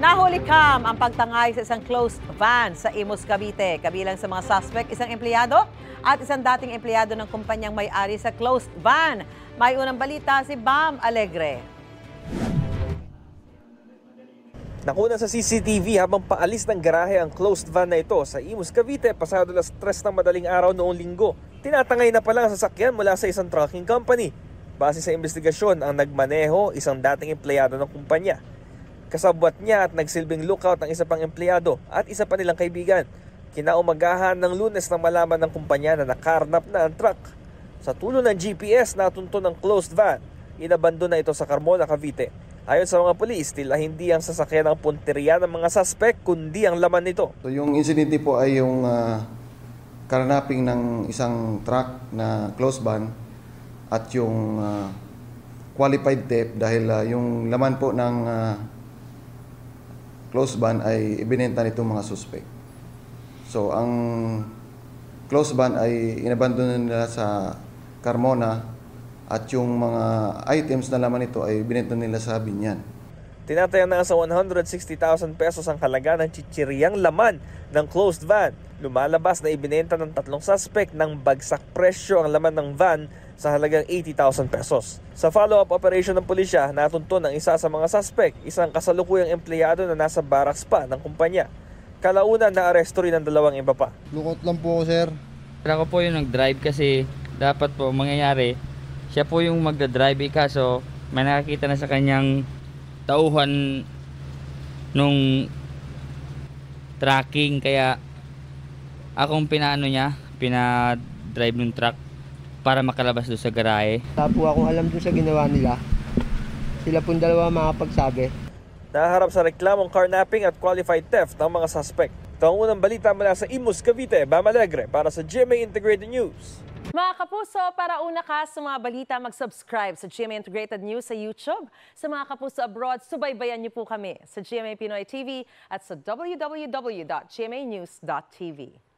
Nahuli ang pagtangay sa isang closed van sa Imus, Cavite. Kabilang sa mga suspect, isang empleyado at isang dating empleyado ng kumpanyang may-ari sa closed van. May unang balita si Bam Alegre. Nakuna sa CCTV habang paalis ng garahe ang closed van na ito sa Imus, Cavite pasado alas 3 ng madaling araw noong linggo. Tinatangay na pala ang sasakyan mula sa isang trucking company. Base sa investigasyon, ang nagmaneho isang dating empleyado ng kumpanya. Kasabwat niya at nagsilbing lookout ng isa pang empleyado at isa pa nilang kaibigan. Kinaumagahan ng Lunes nang malaman ng kumpanya na nakarnap na ang truck. Sa tulong ng GPS, natunto ng closed van. Inabandon na ito sa Carmona, Cavite. Ayon sa mga pulis, tila hindi ang sasakyan ng punteriya ng mga suspect kundi ang laman nito. So yung insidente po ay yung karnaping ng isang truck na closed van at yung qualified theft dahil yung laman po ng closed van ay ibinenta nitong mga suspect. So ang closed van ay inabandon nila sa Carmona at yung mga items na laman nito ay binenta nila sa Binyan. Tinatayang na sa 160,000 pesos ang halaga ng chichiryang laman ng closed van. Lumalabas na ibinenta ng tatlong suspect ng bagsak presyo ang laman ng van sa halagang 80,000 pesos. Sa follow-up operation ng pulisya, natunto ng isa sa mga suspect, isang kasalukuyang empleyado na nasa barracks pa ng kumpanya. Kalaunan na aresto rin ang dalawang iba pa. Lukot lang po ako, sir. Ako po yung nag-drive kasi dapat po mangyayari, siya po yung magdadrive kaso may nakakita na sa kanyang tauhan nung tracking kaya akong pinadrive ng truck para makalabas doon sa garahe. Wala po akong alam doon sa ginawa nila. Sila pong dalawa makapagsabi. Naharap sa reklamong carnapping at qualified theft ng mga suspect. Ito ang unang balita mula sa Imus, Cavite, Bam Alegre para sa GMA Integrated News. Mga kapuso, para una ka sa mga balita, mag-subscribe sa GMA Integrated News sa YouTube. Sa mga kapuso abroad, subaybayan niyo po kami sa GMA Pinoy TV at sa www.gmanews.tv.